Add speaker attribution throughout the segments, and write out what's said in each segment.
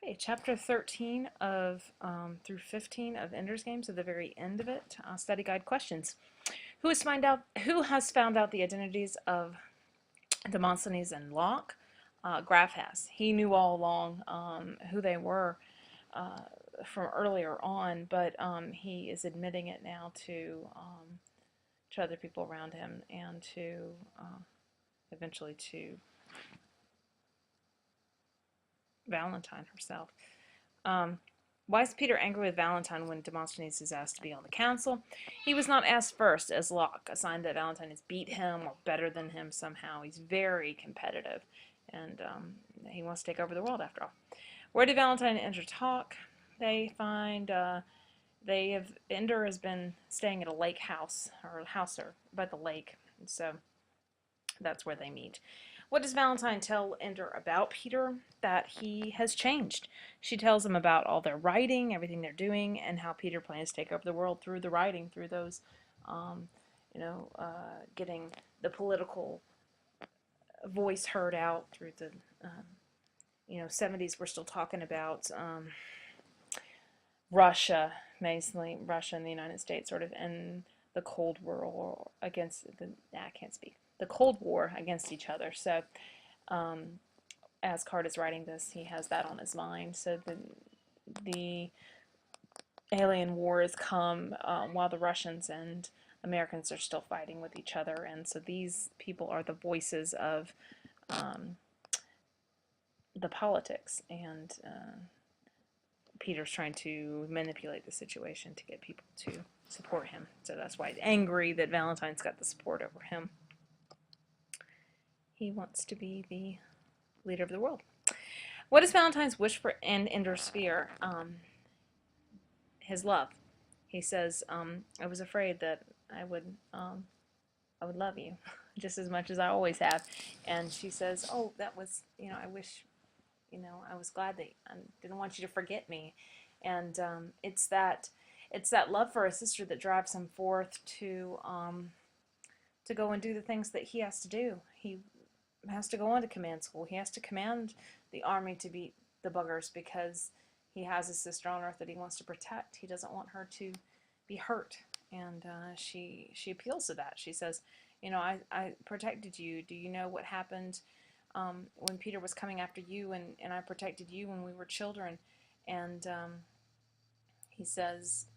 Speaker 1: Okay, chapter 13 of through 15 of Ender's Game, so the very end of it. Study guide questions. Who has found out the identities of Demosthenes and Locke? Graf has. He knew all along who they were uh, from earlier on, but he is admitting it now to other people around him and to eventually to Valentine herself. Um, why is Peter angry with Valentine when Demosthenes is asked to be on the council? He was not asked first, as Locke, a sign that Valentine has beat him or better than him somehow. He's very competitive, and he wants to take over the world after all. Where did Valentine and Ender talk? They find Ender has been staying at a lake house, or a house by the lake, so that's where they meet. What does Valentine tell Ender about Peter? That he has changed. She tells him about all their writing, everything they're doing, and how Peter plans to take over the world through the writing, through those, um, getting the political voice heard out through the, 70s. We're still talking about Russia, mainly Russia and the United States, sort of, and the Cold War against the. I can't speak. The Cold War against each other. So um, as Card is writing this, he has that on his mind. So the alien war has come while the Russians and Americans are still fighting with each other, and so these people are the voices of um, the politics, and Peter's trying to manipulate the situation to get people to support him. So that's why he's angry that Valentine's got the support over him. He wants to be the leader of the world. What is Valentine's wish for in Ender's fear? His love. He says, "I was afraid that I would, I would love you just as much as I always have." And she says, "Oh, that was, I wish, I was glad that I didn't want you to forget me." And it's that love for a sister that drives him forth to go and do the things that he has to do. He has to go on to command school. He has to command the army to beat the buggers because he has his sister on Earth that he wants to protect. He doesn't want her to be hurt, and she appeals to that. She says, I protected you. Do you know what happened when Peter was coming after you, and I protected you when we were children?" And he says,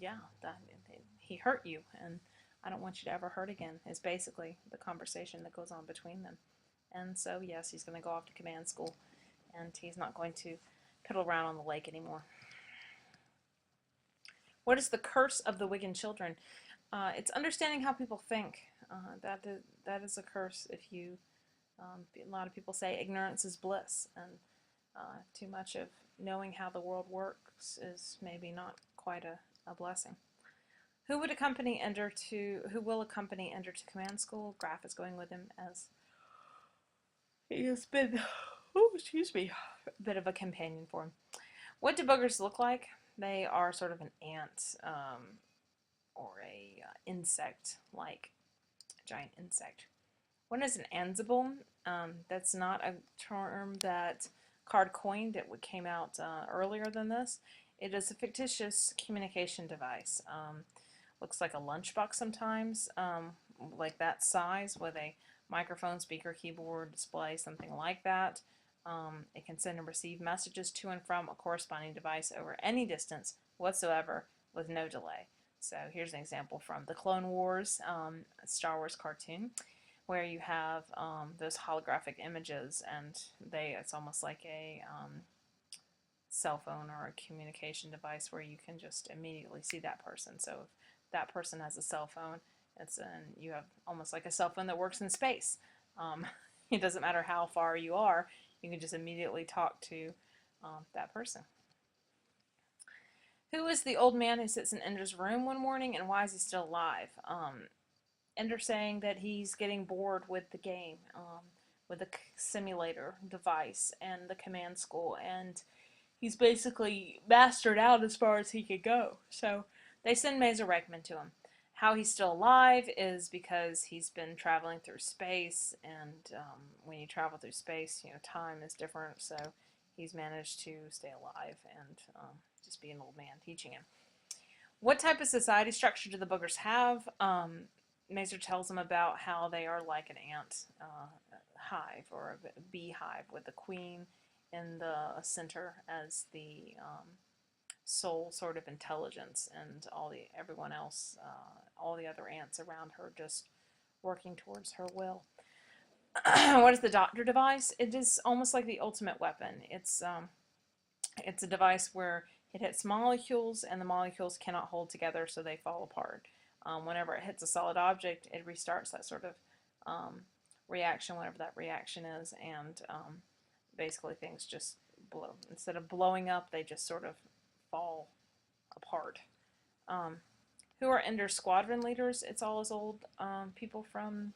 Speaker 1: "Yeah, that he hurt you, and I don't want you to ever hurt again," is basically the conversation that goes on between them. And so, yes, he's going to go off to command school, and he's not going to piddle around on the lake anymore. What is the curse of the Wigan children? It's understanding how people think. That is a curse. If you, a lot of people say ignorance is bliss, and too much of knowing how the world works is maybe not quite a blessing. Who will accompany Ender to command school? Graf is going with him as he has been, a bit of a companion for him. What do buggers look like? They are sort of an ant or a insect, like a giant insect. What is an ansible? That's not a term that Card coined. It came out earlier than this. It is a fictitious communication device. Looks like a lunchbox sometimes, like that size with a microphone, speaker, keyboard, display, something like that. It can send and receive messages to and from a corresponding device over any distance whatsoever with no delay. So here's an example from the Clone Wars, Star Wars cartoon, where you have those holographic images, and it's almost like a cell phone or a communication device where you can just immediately see that person. So if that person has a cell phone, you have almost like a cell phone that works in space. It doesn't matter how far you are, you can just immediately talk to that person. Who is the old man who sits in Ender's room one morning, and why is he still alive? Ender saying that he's getting bored with the game, with the simulator device and the command school, and he's basically mastered out as far as he could go. So they send Mazer Reichman to him. How he's still alive is because he's been traveling through space, and when you travel through space, time is different. So he's managed to stay alive and just be an old man teaching him. What type of society structure do the boogers have? Mazer tells them about how they are like an ant hive or a beehive with the queen in the center as the sole sort of intelligence, and everyone else, all the other ants around her, just working towards her will. What is the doctor device? It is almost like the ultimate weapon. It's a device where it hits molecules, and the molecules cannot hold together, so they fall apart. Whenever it hits a solid object, it restarts that sort of reaction, whatever that reaction is, and basically things just blow. Instead of blowing up, they just sort of fall apart. Who are Ender's squadron leaders? It's all his old people from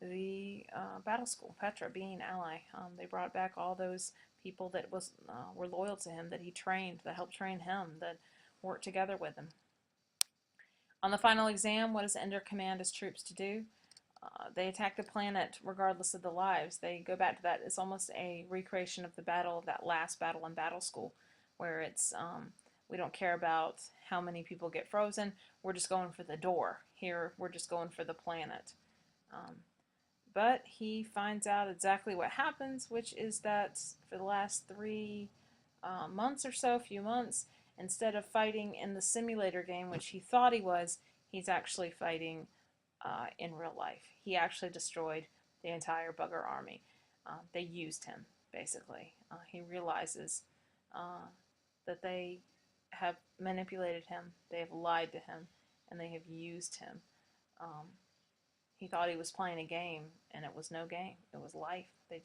Speaker 1: the battle school, Petra being ally. They brought back all those people that were loyal to him, that he trained, that helped train him, that worked together with him. On the final exam, what does Ender command his troops to do? They attack the planet regardless of the lives. They go back to that. It's almost a recreation of the battle, of that last battle in battle school, where it's we don't care about how many people get frozen. We're just going for the door. Here, we're just going for the planet. But he finds out exactly what happens, which is that for the last 3 months or so, few months, instead of fighting in the simulator game, which he thought he was, he's actually fighting in real life. He actually destroyed the entire bugger army. They used him, basically. He realizes that they have manipulated him, they have lied to him, and they have used him. He thought he was playing a game, and it was no game. It was life. They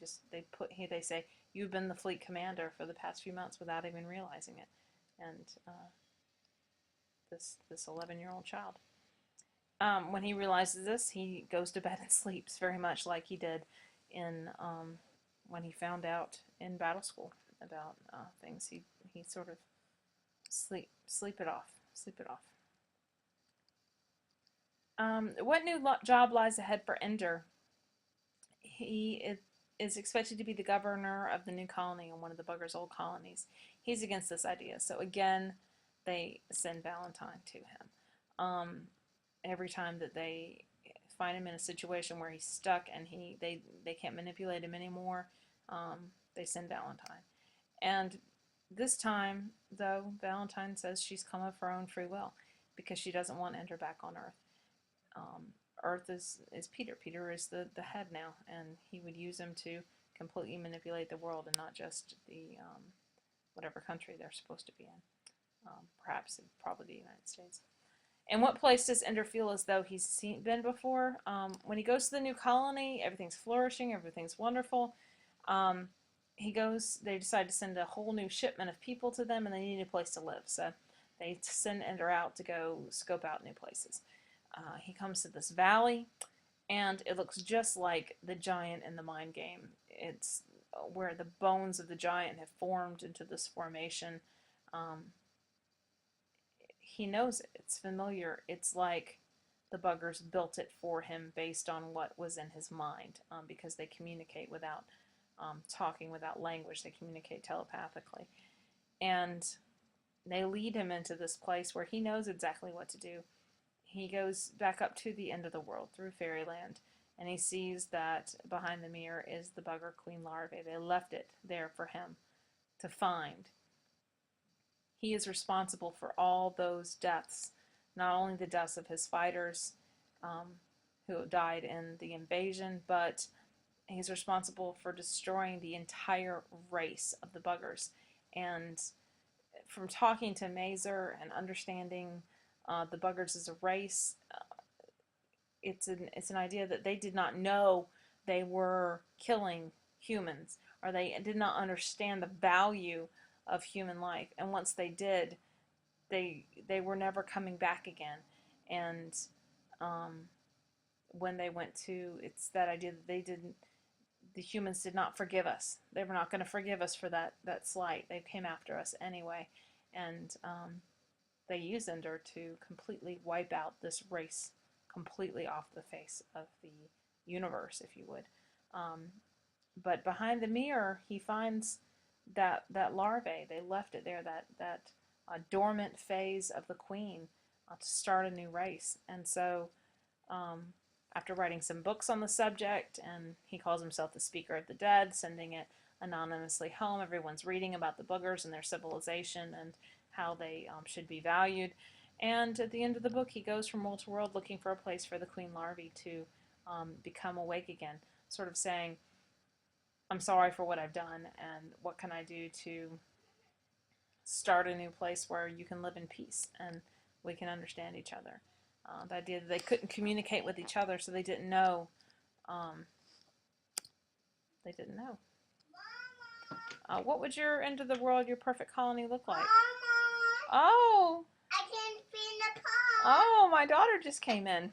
Speaker 1: say, you've been the fleet commander for the past few months without even realizing it. And this 11-year-old child. When he realizes this, he goes to bed and sleeps, very much like he did in when he found out in battle school about things. He sort of sleep it off. What new job lies ahead for Ender? He is expected to be the governor of the new colony in one of the bugger's old colonies. He's against this idea, so again, they send Valentine to him. Every time that they find him in a situation where he's stuck and they can't manipulate him anymore, they send Valentine. And this time, though, Valentine says she's come of her own free will because she doesn't want Ender back on Earth. Earth is Peter. Peter is the head now, and he would use him to completely manipulate the world and not just the whatever country they're supposed to be in. Probably the United States. In what place does Ender feel as though he's been before? When he goes to the new colony, everything's flourishing, everything's wonderful. They decide to send a whole new shipment of people to them, and they need a place to live. So they send Ender out to go scope out new places. He comes to this valley, and it looks just like the giant in the mind game. It's where the bones of the giant have formed into this formation. He knows it. It's familiar. It's like the buggers built it for him based on what was in his mind, because they communicate without talking, without language. They communicate telepathically. And they lead him into this place where he knows exactly what to do. He goes back up to the end of the world through Fairyland, and he sees that behind the mirror is the bugger queen larvae. They left it there for him to find. He is responsible for all those deaths, not only the deaths of his fighters who died in the invasion, but he's responsible for destroying the entire race of the buggers. And from talking to Mazer and understanding the buggers as a race, it's an idea that they did not know they were killing humans, or they did not understand the value of human life. And once they did, they were never coming back again. And when they went to, it's that idea that the humans did not forgive us. They were not going to forgive us for that slight. They came after us anyway. And they used Ender to completely wipe out this race completely off the face of the universe, if you would. But behind the mirror, he finds that larvae. They left it there, that dormant phase of the queen, to start a new race. And so, um, after writing some books on the subject, and he calls himself the Speaker of the Dead, sending it anonymously home. Everyone's reading about the boogers and their civilization and how they should be valued. And at the end of the book, he goes from world to world looking for a place for the queen larvae to become awake again, sort of saying, I'm sorry for what I've done, and what can I do to start a new place where you can live in peace and we can understand each other. The idea that they couldn't communicate with each other, so they didn't know. Um, they didn't know. What would your end of the world, your perfect colony look like?
Speaker 2: Mama,
Speaker 1: Oh,
Speaker 2: I can feel the pot.
Speaker 1: oh, my daughter just came in.